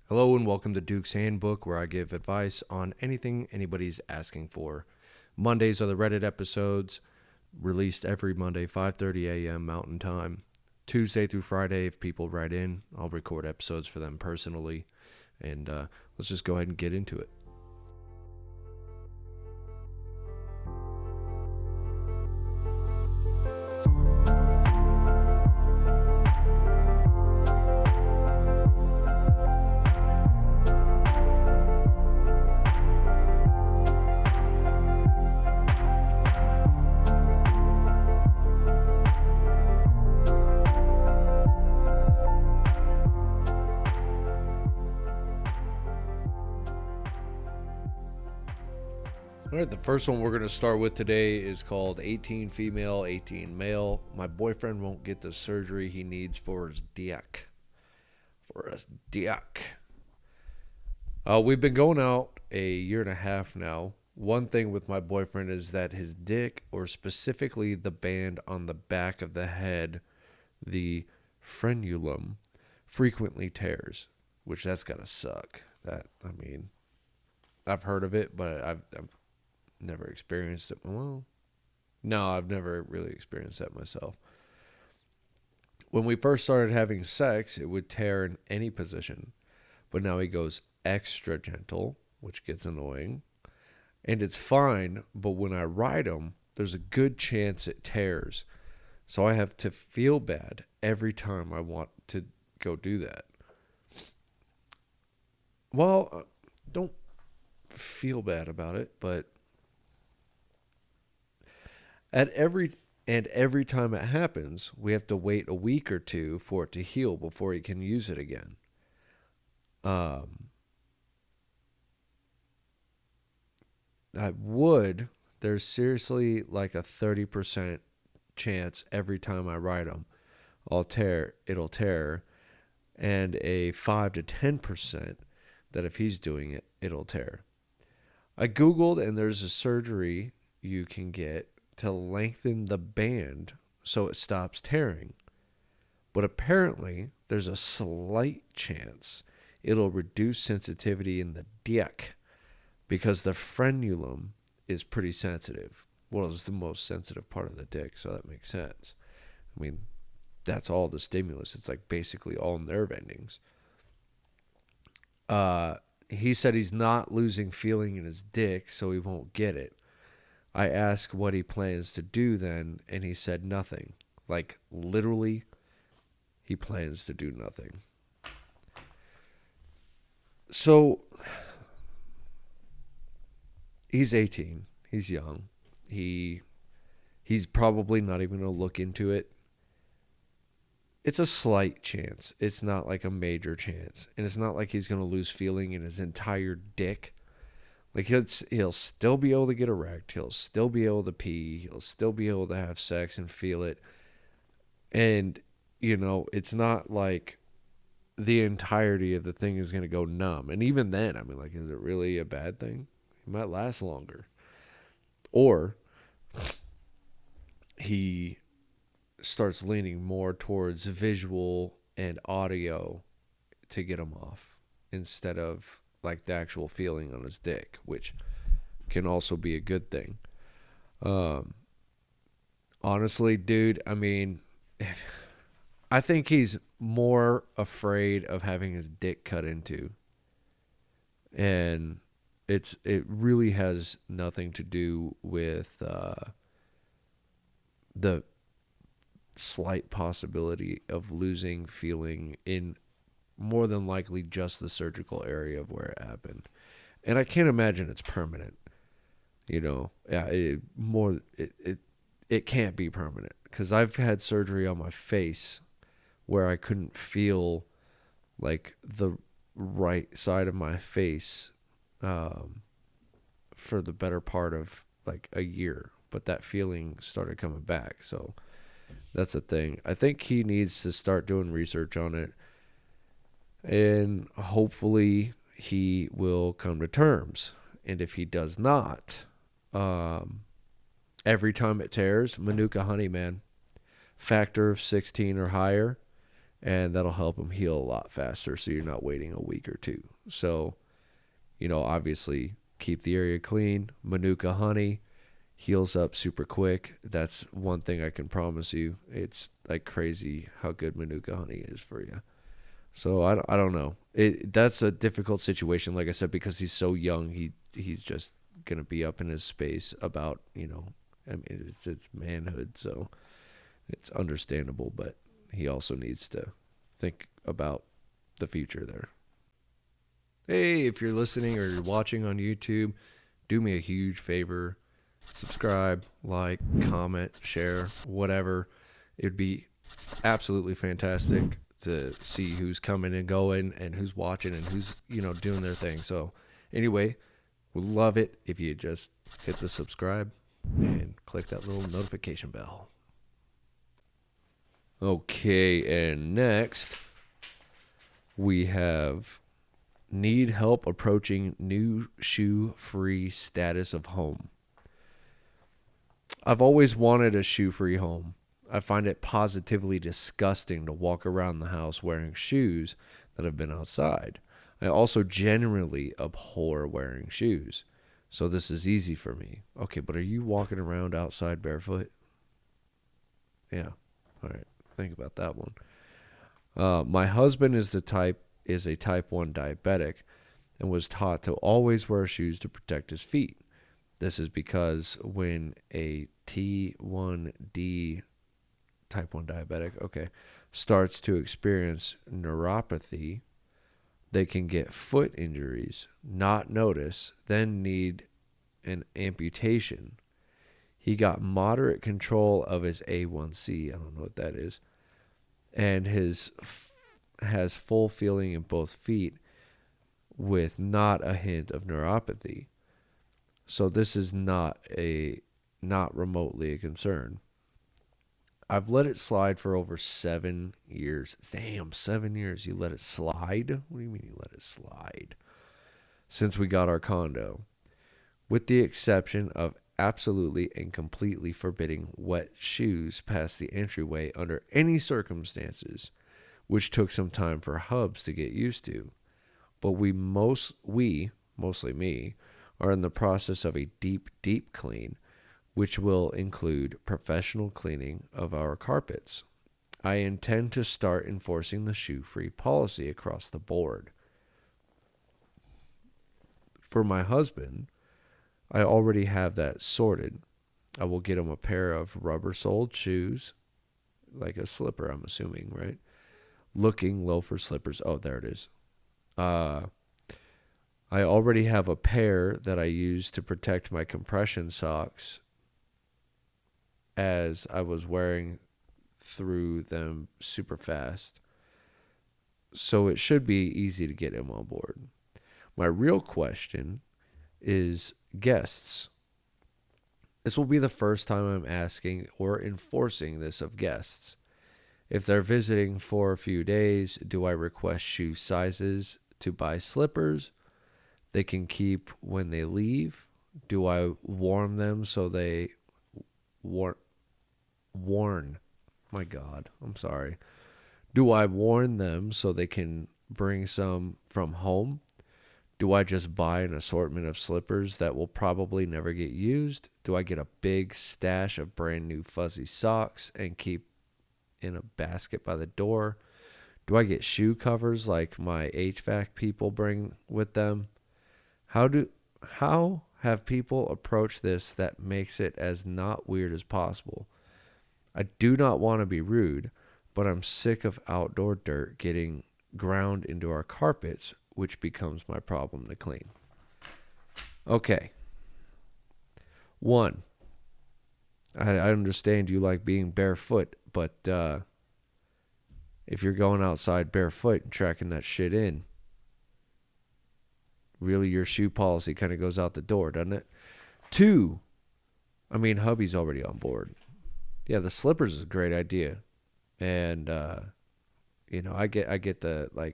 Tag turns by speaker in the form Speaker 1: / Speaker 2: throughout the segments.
Speaker 1: Hello and welcome to Duke's Handbook, where I give advice on anything anybody's asking for. Mondays are the Reddit episodes, released every Monday, 5:30 a.m. Mountain Time. Tuesday through Friday, if people write in, I'll record episodes for them personally. And let's just go ahead and get into it. All right, the first one we're going to start with today is called 18 female, 18 male. My boyfriend won't get the surgery he needs for his dick. We've been going out a year and a half now. One thing with my boyfriend is that his dick, or specifically the band on the back of the head, the frenulum, frequently tears, which that's gotta suck. I've heard of it, but I've never experienced it. Well, no, I've never really experienced that myself. When we first started having sex, it would tear in any position, but now he goes extra gentle, which gets annoying. And it's fine, but when I ride him, there's a good chance it tears. So I have to feel bad every time I want to go do that. Well, don't feel bad about it, but every time it happens, we have to wait a week or two for it to heal before he can use it again. There's seriously like a 30% chance every time I ride him, it'll tear, and a 5 to 10% that if he's doing it, it'll tear. I Googled, and there's a surgery you can get to lengthen the band so it stops tearing. But apparently, there's a slight chance it'll reduce sensitivity in the dick because the frenulum is pretty sensitive. Well, it's the most sensitive part of the dick, so that makes sense. I mean, that's all the stimulus. It's like basically all nerve endings. He said he's not losing feeling in his dick, so he won't get it. I asked what he plans to do then, and he said nothing. Like, literally, he plans to do nothing. So, he's 18. He's young. He's probably not even going to look into it. It's a slight chance. It's not like a major chance. And it's not like he's going to lose feeling in his entire dick. Like, he'll still be able to get erect. He'll still be able to pee. He'll still be able to have sex and feel it. And, it's not like the entirety of the thing is going to go numb. And even then, I mean, like, is it really a bad thing? It might last longer. Or he starts leaning more towards visual and audio to get him off instead of like the actual feeling on his dick, which can also be a good thing. Honestly, dude, I mean, I think he's more afraid of having his dick cut into. And it really has nothing to do with the slight possibility of losing feeling in more than likely just the surgical area of where it happened. And I can't imagine it's permanent. It can't be permanent because I've had surgery on my face where I couldn't feel like the right side of my face for the better part of like a year, but that feeling started coming back. So that's the thing. I think he needs to start doing research on it, and hopefully he will come to terms. And if he does not, every time it tears, Manuka honey, man, factor of 16 or higher, and that'll help them heal a lot faster, so you're not waiting a week or two. So, obviously keep the area clean. Manuka honey heals up super quick. That's one thing I can promise you. It's like crazy how good Manuka honey is for you. So I don't know. That's a difficult situation, like I said, because he's so young. He's just gonna be up in his space about I mean, it's manhood, so it's understandable. But he also needs to think about the future there. Hey, if you're listening or you're watching on YouTube, do me a huge favor. Subscribe, like, comment, share, whatever. It'd be absolutely fantastic to see who's coming and going and who's watching and who's, doing their thing. So anyway, would love it if you just hit the subscribe and click that little notification bell. Okay, and next we have need help approaching new shoe-free status of home. I've always wanted a shoe-free home. I find it positively disgusting to walk around the house wearing shoes that have been outside. I also generally abhor wearing shoes, so this is easy for me. Okay, but are you walking around outside barefoot? Yeah. All right. Think about that one. My husband is a type 1 diabetic and was taught to always wear shoes to protect his feet. This is because when a T1D type 1 diabetic, starts to experience neuropathy, they can get foot injuries, not notice, then need an amputation. He got moderate control of his A1C, I don't know what that is, and has full feeling in both feet with not a hint of neuropathy. So this is not remotely a concern. I've let it slide for over 7 years. Damn, 7 years. You let it slide? What do you mean you let it slide? Since we got our condo. With the exception of absolutely and completely forbidding wet shoes past the entryway under any circumstances, which took some time for Hubs to get used to. But mostly me, are in the process of a deep, deep clean, which will include professional cleaning of our carpets. I intend to start enforcing the shoe-free policy across the board. For my husband, I already have that sorted. I will get him a pair of rubber-soled shoes, like a slipper, I'm assuming, right? Looking loafer slippers. Oh, there it is. I already have a pair that I use to protect my compression socks as I was wearing through them super fast. So it should be easy to get him on board. My real question is guests. This will be the first time I'm asking or enforcing this of guests. If they're visiting for a few days, do I request shoe sizes to buy slippers they can keep when they leave? Do I warn them so they warn? My God, I'm sorry. Do I warn them so they can bring some from home? Do I just buy an assortment of slippers that will probably never get used? Do I get a big stash of brand new fuzzy socks and keep in a basket by the door? Do I get shoe covers like my HVAC people bring with them? How have people approached this that makes it as not weird as possible? I do not want to be rude, but I'm sick of outdoor dirt getting ground into our carpets, which becomes my problem to clean. Okay. 1, I understand you like being barefoot, but if you're going outside barefoot and tracking that shit in, really your shoe policy kind of goes out the door, doesn't it? 2, I mean, hubby's already on board. Yeah, the slippers is a great idea. And, I get the,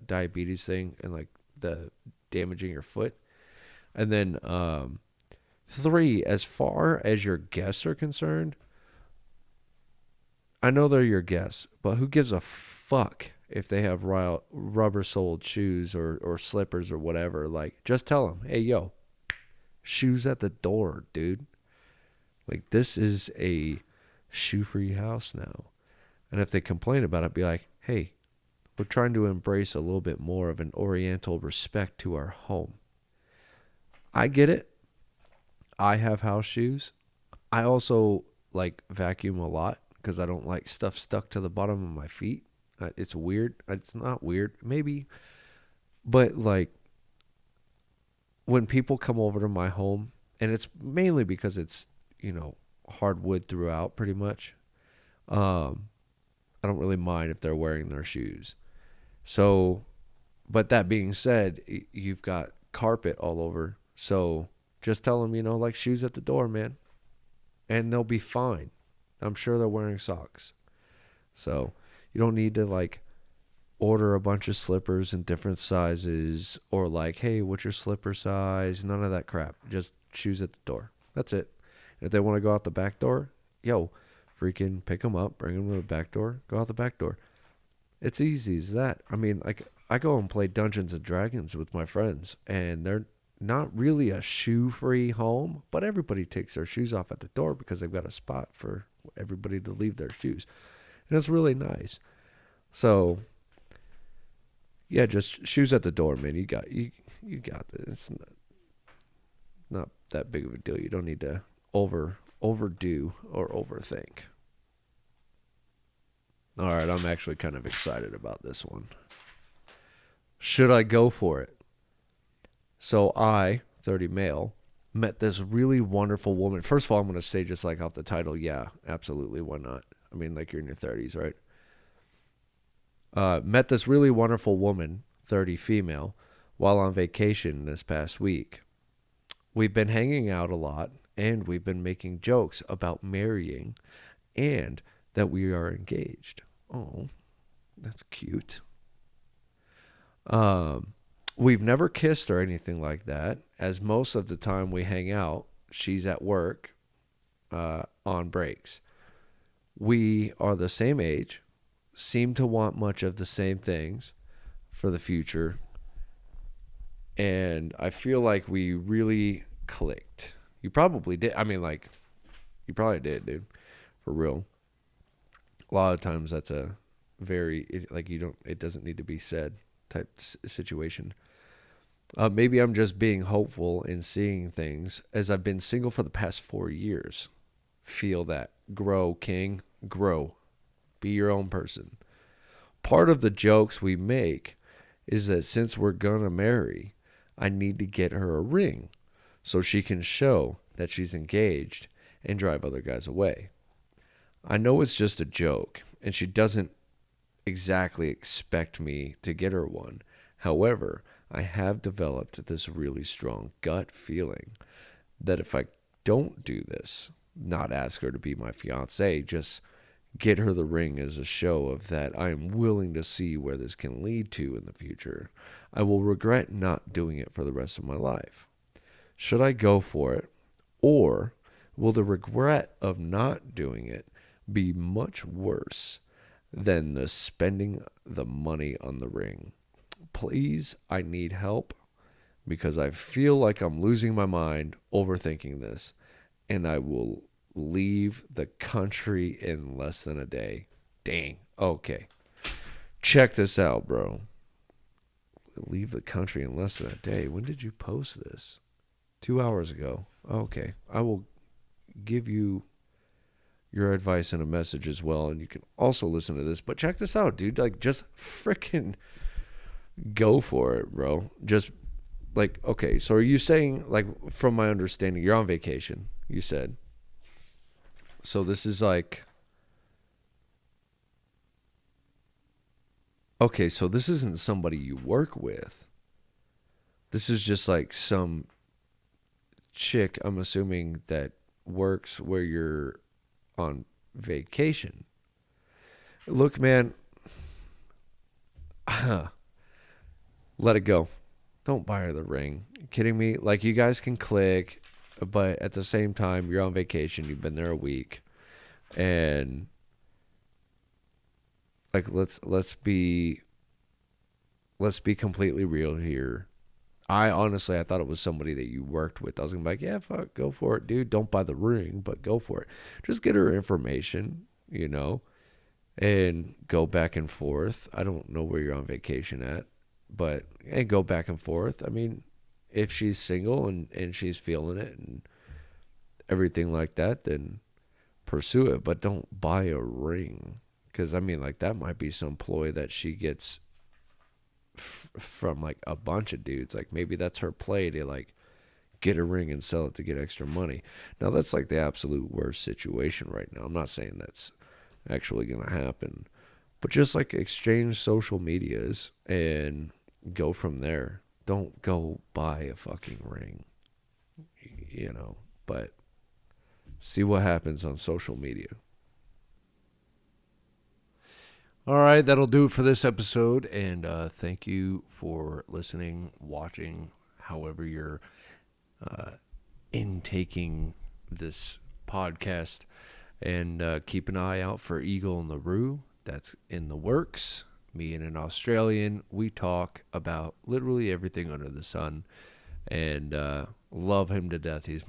Speaker 1: diabetes thing and, the damaging your foot. And then, 3, as far as your guests are concerned, I know they're your guests, but who gives a fuck if they have rubber soled shoes or slippers or whatever. Like, just tell them, hey, yo, shoes at the door, dude. Like, this is a shoe-free house now. And if they complain about it, be like, hey, we're trying to embrace a little bit more of an oriental respect to our home. I get it. I have house shoes. I also like vacuum a lot because I don't like stuff stuck to the bottom of my feet. It's weird. It's not weird, maybe. But like when people come over to my home, and it's mainly because it's, hardwood throughout pretty much. I don't really mind if they're wearing their shoes. So, but that being said, you've got carpet all over. So just tell them, like shoes at the door, man. And they'll be fine. I'm sure they're wearing socks. So you don't need to like order a bunch of slippers in different sizes or like, hey, what's your slipper size? None of that crap. Just shoes at the door. That's it. And if they want to go out the back door, yo, freaking pick them up, bring them to the back door, go out the back door. It's easy as that. I mean, like I go and play Dungeons and Dragons with my friends, and they're not really a shoe-free home, but everybody takes their shoes off at the door because they've got a spot for everybody to leave their shoes. And it's really nice. So, yeah, just shoes at the door, man. You got this. It's not that big of a deal. You don't need to overdo or overthink. All right, I'm actually kind of excited about this one. Should I go for it? So I, 30 male, met this really wonderful woman. First of all, I'm going to say just like off the title, yeah, absolutely, why not? I mean, like you're in your 30s, right? Met this really wonderful woman, 30 female, while on vacation this past week. We've been hanging out a lot, and we've been making jokes about marrying and that we are engaged. Oh, that's cute. We've never kissed or anything like that, as most of the time we hang out, she's at work on breaks. We are the same age, seem to want much of the same things for the future, and I feel like we really clicked. You probably did. I mean, like, you probably did, dude, for real. A lot of times that's a very, it doesn't need to be said type situation. Maybe I'm just being hopeful and seeing things as I've been single for the past 4 years. Feel that. Grow, king. Grow. Be your own person. Part of the jokes we make is that since we're going to marry, I need to get her a ring so she can show that she's engaged and drive other guys away. I know it's just a joke, and she doesn't exactly expect me to get her one. However, I have developed this really strong gut feeling that if I don't do this, not ask her to be my fiance, just get her the ring as a show of that I am willing to see where this can lead to in the future, I will regret not doing it for the rest of my life. Should I go for it, or will the regret of not doing it be much worse than the spending the money on the ring? Please, I need help because I feel like I'm losing my mind overthinking this, and I will leave the country in less than a day. Dang. Okay. Check this out, bro. Leave the country in less than a day. When did you post this? 2 hours ago. Okay. I will give you your advice in a message as well, and you can also listen to this. But check this out, dude. Like, just freaking go for it, bro. Just, like, okay, so are you saying, like, from my understanding, you're on vacation, you said. So this is like, okay, so this isn't somebody you work with. This is just like some chick, I'm assuming, that works where you're on vacation. Look, man, let it go. Don't buy her the ring. You kidding me? Like, you guys can click, but at the same time, you're on vacation. You've been there a week. And like let's be completely real here. I thought it was somebody that you worked with. I was gonna be like, yeah, fuck, go for it, dude. Don't buy the ring, but go for it. Just get her information, and go back and forth. I don't know where you're on vacation at, but and go back and forth. I mean, if she's single and she's feeling it and everything like that, then pursue it, but don't buy a ring. Because, I mean, like, that might be some ploy that she gets from, like, a bunch of dudes. Like, maybe that's her play to, like, get a ring and sell it to get extra money. Now, that's, like, the absolute worst situation right now. I'm not saying that's actually going to happen. But just, like, exchange social medias and go from there. Don't go buy a fucking ring, but see what happens on social media. All right, that'll do it for this episode. And thank you for listening, watching, however you're intaking this podcast. And keep an eye out for Eagle and LaRue. That's in the works. Me and an Australian, we talk about literally everything under the sun. And love him to death. He's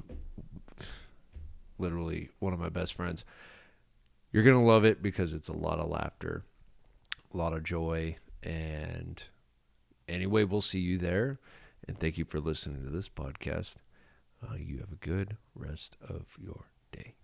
Speaker 1: literally one of my best friends. You're going to love it because it's a lot of laughter, a lot of joy. And anyway, we'll see you there. And thank you for listening to this podcast. You have a good rest of your day.